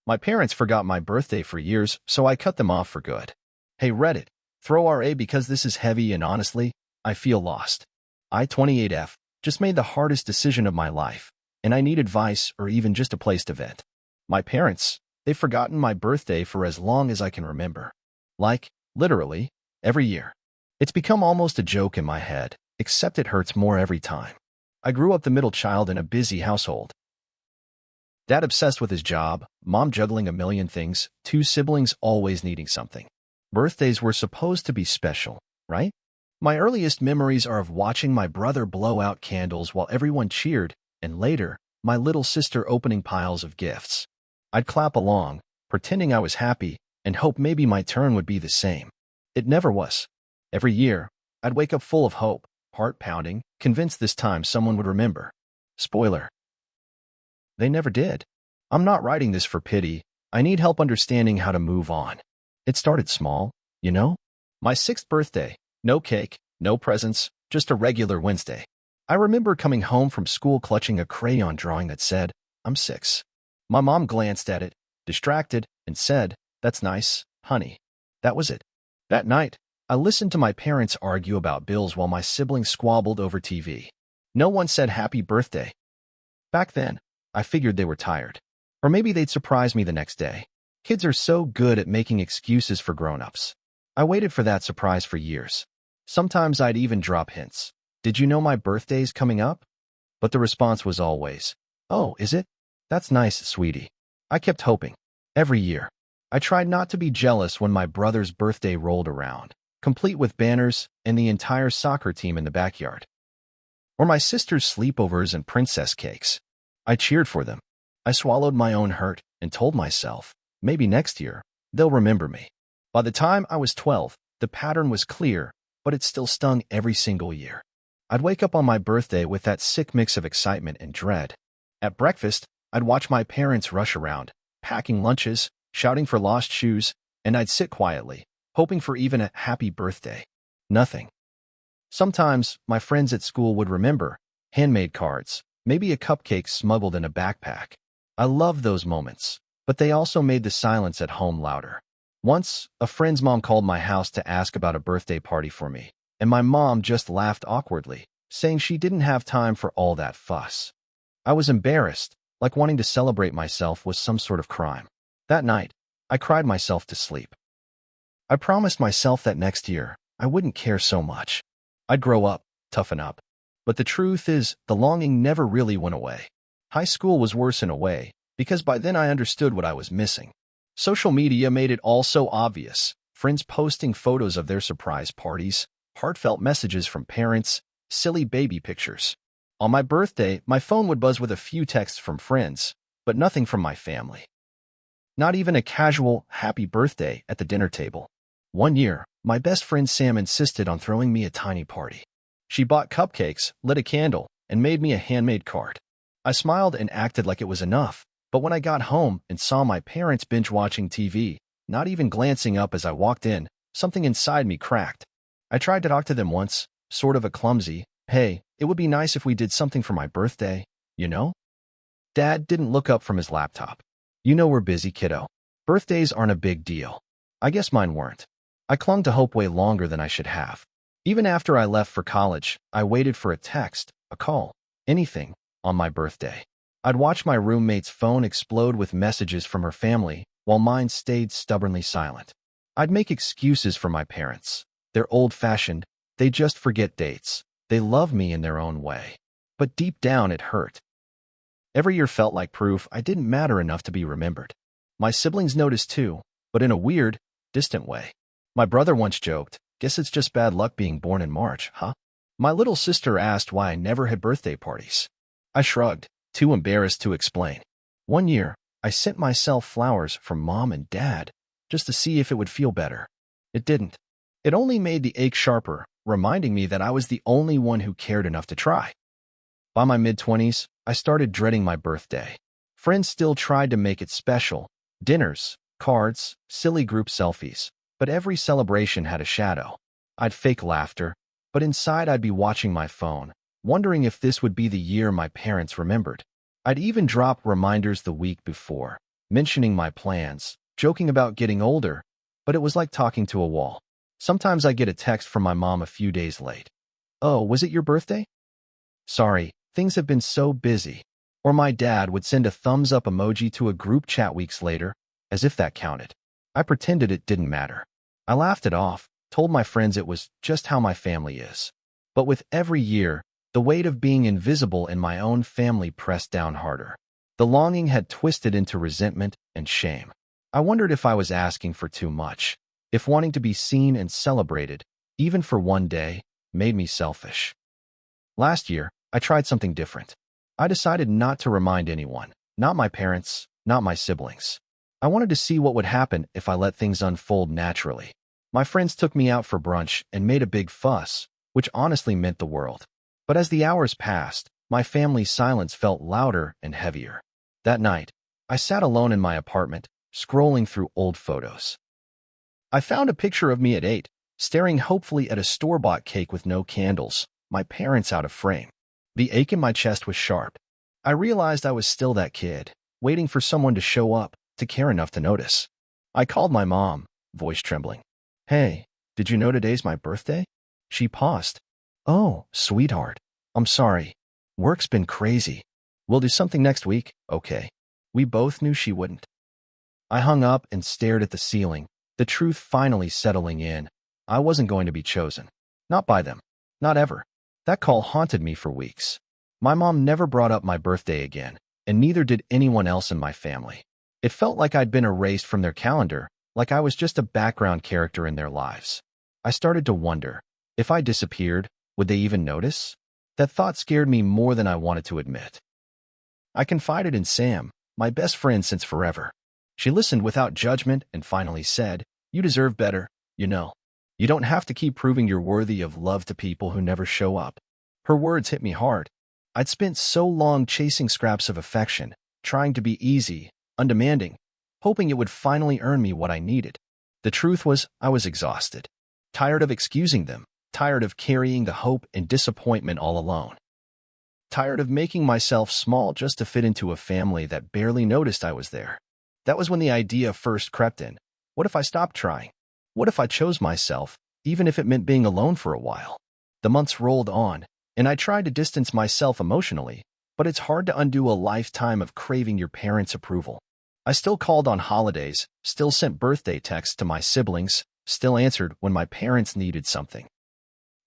My parents forgot my birthday for years, so I cut them off for good. Hey Reddit, throw RA because this is heavy and honestly, I feel lost. I-28F just made the hardest decision of my life, and I need advice or even just a place to vent. My parents, they've forgotten my birthday for as long as I can remember. Like, literally, every year. It's become almost a joke in my head, except it hurts more every time. I grew up the middle child in a busy household. Dad obsessed with his job, mom juggling a million things, two siblings always needing something. Birthdays were supposed to be special, right? My earliest memories are of watching my brother blow out candles while everyone cheered, and later, my little sister opening piles of gifts. I'd clap along, pretending I was happy, and hope maybe my turn would be the same. It never was. Every year, I'd wake up full of hope, heart pounding, convinced this time someone would remember. Spoiler. They never did. I'm not writing this for pity. I need help understanding how to move on. It started small, you know? My 6th birthday, no cake, no presents, just a regular Wednesday. I remember coming home from school clutching a crayon drawing that said, "I'm 6." My mom glanced at it, distracted, and said, "That's nice, honey." That was it. That night, I listened to my parents argue about bills while my siblings squabbled over TV. No one said happy birthday. Back then, I figured they were tired. Or maybe they'd surprise me the next day. Kids are so good at making excuses for grown-ups. I waited for that surprise for years. Sometimes I'd even drop hints. "Did you know my birthday's coming up?" But the response was always, "Oh, is it? That's nice, sweetie." I kept hoping. Every year. I tried not to be jealous when my brother's birthday rolled around, complete with banners and the entire soccer team in the backyard. Or my sister's sleepovers and princess cakes. I cheered for them. I swallowed my own hurt and told myself, maybe next year, they'll remember me. By the time I was 12, the pattern was clear, but it still stung every single year. I'd wake up on my birthday with that sick mix of excitement and dread. At breakfast, I'd watch my parents rush around, packing lunches, shouting for lost shoes, and I'd sit quietly, hoping for even a happy birthday. Nothing. Sometimes, my friends at school would remember, handmade cards, maybe a cupcake smuggled in a backpack. I loved those moments, but they also made the silence at home louder. Once, a friend's mom called my house to ask about a birthday party for me, and my mom just laughed awkwardly, saying she didn't have time for all that fuss. I was embarrassed, like wanting to celebrate myself was some sort of crime. That night, I cried myself to sleep. I promised myself that next year, I wouldn't care so much. I'd grow up, toughen up. But the truth is, the longing never really went away. High school was worse in a way, because by then I understood what I was missing. Social media made it all so obvious. Friends posting photos of their surprise parties, heartfelt messages from parents, silly baby pictures. On my birthday, my phone would buzz with a few texts from friends, but nothing from my family. Not even a casual, happy birthday at the dinner table. One year, my best friend Sam insisted on throwing me a tiny party. She bought cupcakes, lit a candle, and made me a handmade card. I smiled and acted like it was enough, but when I got home and saw my parents binge-watching TV, not even glancing up as I walked in, something inside me cracked. I tried to talk to them once, sort of a clumsy, "Hey, it would be nice if we did something for my birthday, you know?" Dad didn't look up from his laptop. "You know we're busy, kiddo. Birthdays aren't a big deal." I guess mine weren't. I clung to hope way longer than I should have. Even after I left for college, I waited for a text, a call, anything, on my birthday. I'd watch my roommate's phone explode with messages from her family, while mine stayed stubbornly silent. I'd make excuses for my parents. They're old-fashioned, they just forget dates. They love me in their own way. But deep down it hurt. Every year felt like proof I didn't matter enough to be remembered. My siblings noticed too, but in a weird, distant way. My brother once joked, "Guess it's just bad luck being born in March, huh?" My little sister asked why I never had birthday parties. I shrugged, too embarrassed to explain. One year, I sent myself flowers from Mom and Dad, just to see if it would feel better. It didn't. It only made the ache sharper, reminding me that I was the only one who cared enough to try. By my mid-20s, I started dreading my birthday. Friends still tried to make it special. Dinners, cards, silly group selfies. But every celebration had a shadow. I'd fake laughter, but inside I'd be watching my phone, wondering if this would be the year my parents remembered. I'd even drop reminders the week before. mentioning my plans, joking about getting older, but it was like talking to a wall. Sometimes I get a text from my mom a few days late. "Oh, was it your birthday? Sorry, things have been so busy." Or my dad would send a thumbs up emoji to a group chat weeks later, as if that counted. I pretended it didn't matter. I laughed it off, told my friends it was just how my family is. But with every year, the weight of being invisible in my own family pressed down harder. The longing had twisted into resentment and shame. I wondered if I was asking for too much, if wanting to be seen and celebrated, even for one day, made me selfish. Last year, I tried something different. I decided not to remind anyone, not my parents, not my siblings. I wanted to see what would happen if I let things unfold naturally. My friends took me out for brunch and made a big fuss, which honestly meant the world. But as the hours passed, my family's silence felt louder and heavier. That night, I sat alone in my apartment, scrolling through old photos. I found a picture of me at 8, staring hopefully at a store-bought cake with no candles, my parents out of frame. The ache in my chest was sharp. I realized I was still that kid, waiting for someone to show up, to care enough to notice. I called my mom, voice trembling. "Hey, did you know today's my birthday?" She paused. "Oh, sweetheart. I'm sorry. Work's been crazy. We'll do something next week, okay?" We both knew she wouldn't. I hung up and stared at the ceiling, the truth finally settling in. I wasn't going to be chosen. Not by them. Not ever. That call haunted me for weeks. My mom never brought up my birthday again, and neither did anyone else in my family. It felt like I'd been erased from their calendar, like I was just a background character in their lives. I started to wonder, if I disappeared, would they even notice? That thought scared me more than I wanted to admit. I confided in Sam, my best friend since forever. She listened without judgment and finally said, "You deserve better, you know. You don't have to keep proving you're worthy of love to people who never show up." Her words hit me hard. I'd spent so long chasing scraps of affection, trying to be easy, undemanding, hoping it would finally earn me what I needed. The truth was, I was exhausted. Tired of excusing them, tired of carrying the hope and disappointment all alone. Tired of making myself small just to fit into a family that barely noticed I was there. That was when the idea first crept in. What if I stopped trying? What if I chose myself, even if it meant being alone for a while? The months rolled on, and I tried to distance myself emotionally, but it's hard to undo a lifetime of craving your parents' approval. I still called on holidays, still sent birthday texts to my siblings, still answered when my parents needed something.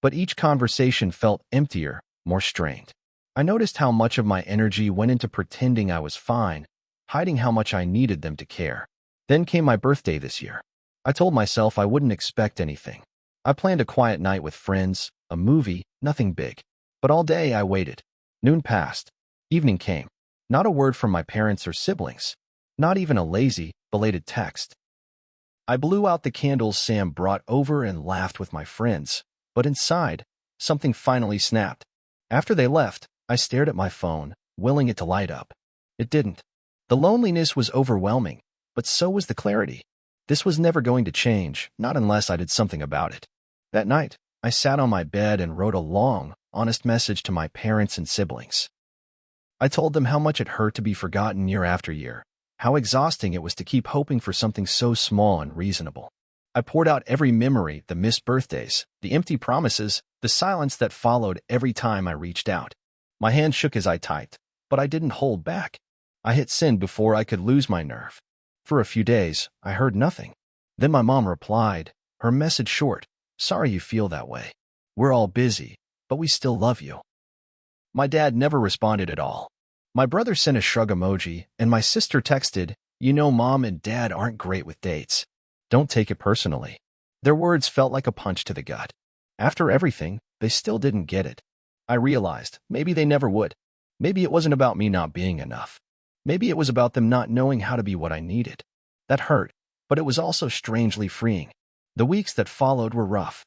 But each conversation felt emptier, more strained. I noticed how much of my energy went into pretending I was fine, hiding how much I needed them to care. Then came my birthday this year. I told myself I wouldn't expect anything. I planned a quiet night with friends, a movie, nothing big. But all day I waited. Noon passed. Evening came. Not a word from my parents or siblings. Not even a lazy, belated text. I blew out the candles Sam brought over and laughed with my friends. But inside, something finally snapped. After they left, I stared at my phone, willing it to light up. It didn't. The loneliness was overwhelming, but so was the clarity. This was never going to change, not unless I did something about it. That night, I sat on my bed and wrote a long, honest message to my parents and siblings. I told them how much it hurt to be forgotten year after year, how exhausting it was to keep hoping for something so small and reasonable. I poured out every memory, the missed birthdays, the empty promises, the silence that followed every time I reached out. My hand shook as I typed, but I didn't hold back. I hit send before I could lose my nerve. For a few days, I heard nothing. Then my mom replied, her message short, "Sorry you feel that way. We're all busy, but we still love you." My dad never responded at all. My brother sent a shrug emoji, and my sister texted, "You know Mom and Dad aren't great with dates. Don't take it personally." Their words felt like a punch to the gut. After everything, they still didn't get it. I realized maybe they never would. Maybe it wasn't about me not being enough. Maybe it was about them not knowing how to be what I needed. That hurt, but it was also strangely freeing. The weeks that followed were rough.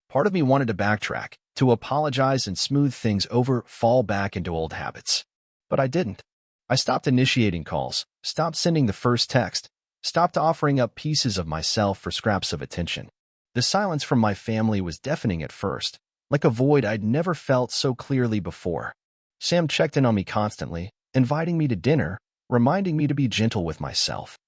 Part of me wanted to backtrack, to apologize and smooth things over, fall back into old habits. But I didn't. I stopped initiating calls, stopped sending the first text, stopped offering up pieces of myself for scraps of attention. The silence from my family was deafening at first, like a void I'd never felt so clearly before. Sam checked in on me constantly, inviting me to dinner, reminding me to be gentle with myself.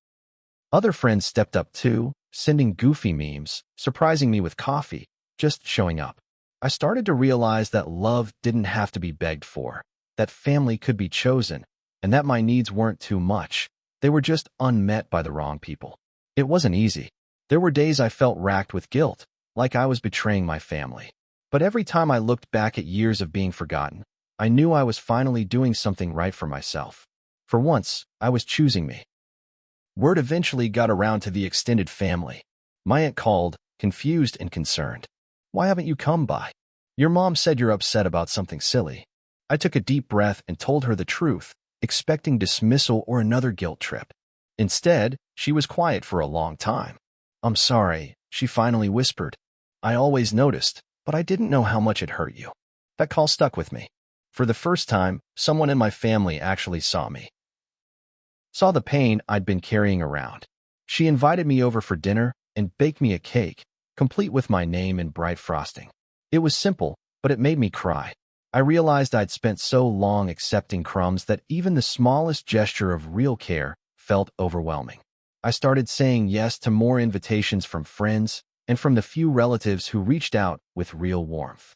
Other friends stepped up too, sending goofy memes, surprising me with coffee, just showing up. I started to realize that love didn't have to be begged for, that family could be chosen, and that my needs weren't too much. They were just unmet by the wrong people. It wasn't easy. There were days I felt racked with guilt, like I was betraying my family. But every time I looked back at years of being forgotten, I knew I was finally doing something right for myself. For once, I was choosing me. Word eventually got around to the extended family. My aunt called, confused and concerned. "Why haven't you come by? Your mom said you're upset about something silly." I took a deep breath and told her the truth, expecting dismissal or another guilt trip. Instead, she was quiet for a long time. "I'm sorry," she finally whispered. "I always noticed, but I didn't know how much it hurt you." That call stuck with me. For the first time, someone in my family actually saw me. Saw the pain I'd been carrying around. She invited me over for dinner and baked me a cake, complete with my name in bright frosting. It was simple, but it made me cry. I realized I'd spent so long accepting crumbs that even the smallest gesture of real care felt overwhelming. I started saying yes to more invitations from friends and from the few relatives who reached out with real warmth.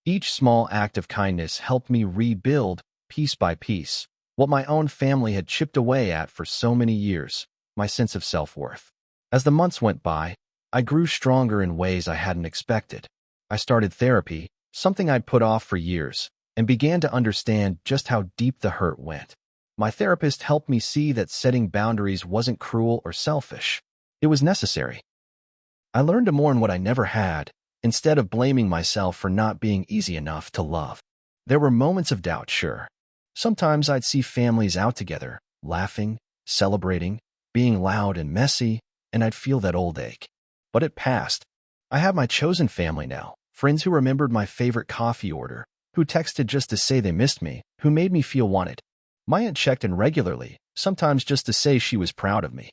Each small act of kindness helped me rebuild, piece by piece, what my own family had chipped away at for so many years, my sense of self-worth. As the months went by, I grew stronger in ways I hadn't expected. I started therapy, something I'd put off for years, and began to understand just how deep the hurt went. My therapist helped me see that setting boundaries wasn't cruel or selfish. It was necessary. I learned to mourn what I never had, instead of blaming myself for not being easy enough to love. There were moments of doubt, sure. Sometimes I'd see families out together, laughing, celebrating, being loud and messy, and I'd feel that old ache. But it passed. I have my chosen family now, friends who remembered my favorite coffee order, who texted just to say they missed me, who made me feel wanted. My aunt checked in regularly, sometimes just to say she was proud of me.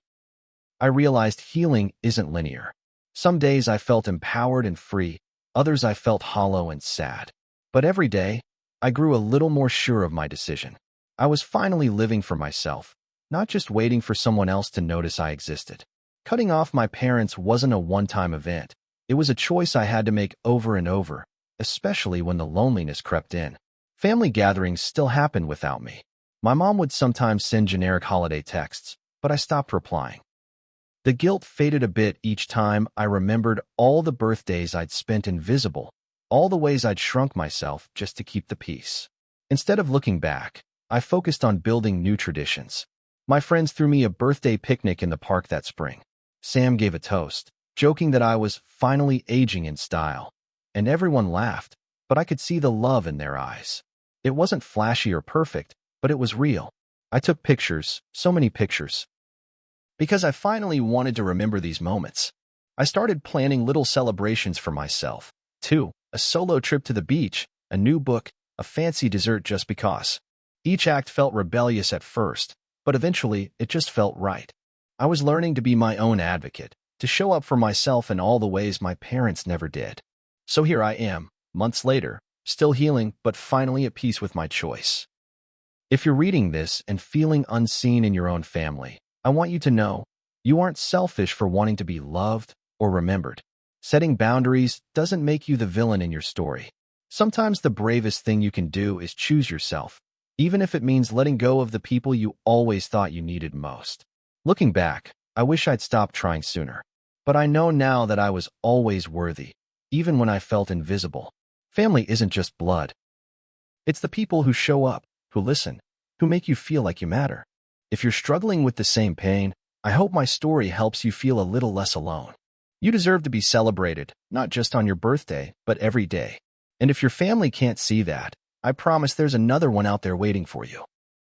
I realized healing isn't linear. Some days I felt empowered and free, others I felt hollow and sad. But every day, I grew a little more sure of my decision. I was finally living for myself, not just waiting for someone else to notice I existed. Cutting off my parents wasn't a one-time event. It was a choice I had to make over and over, especially when the loneliness crept in. Family gatherings still happened without me. My mom would sometimes send generic holiday texts, but I stopped replying. The guilt faded a bit each time I remembered all the birthdays I'd spent invisible, all the ways I'd shrunk myself just to keep the peace. Instead of looking back, I focused on building new traditions. My friends threw me a birthday picnic in the park that spring. Sam gave a toast, joking that I was finally aging in style. And everyone laughed, but I could see the love in their eyes. It wasn't flashy or perfect, but it was real. I took pictures, so many pictures, because I finally wanted to remember these moments. I started planning little celebrations for myself, too. A solo trip to the beach, a new book, a fancy dessert just because. Each act felt rebellious at first, but eventually it just felt right. I was learning to be my own advocate, to show up for myself in all the ways my parents never did. So here I am, months later, still healing but finally at peace with my choice. If you're reading this and feeling unseen in your own family, I want you to know, you aren't selfish for wanting to be loved or remembered. Setting boundaries doesn't make you the villain in your story. Sometimes the bravest thing you can do is choose yourself, even if it means letting go of the people you always thought you needed most. Looking back, I wish I'd stopped trying sooner. But I know now that I was always worthy, even when I felt invisible. Family isn't just blood. It's the people who show up, who listen, who make you feel like you matter. If you're struggling with the same pain, I hope my story helps you feel a little less alone. You deserve to be celebrated, not just on your birthday, but every day. And if your family can't see that, I promise there's another one out there waiting for you.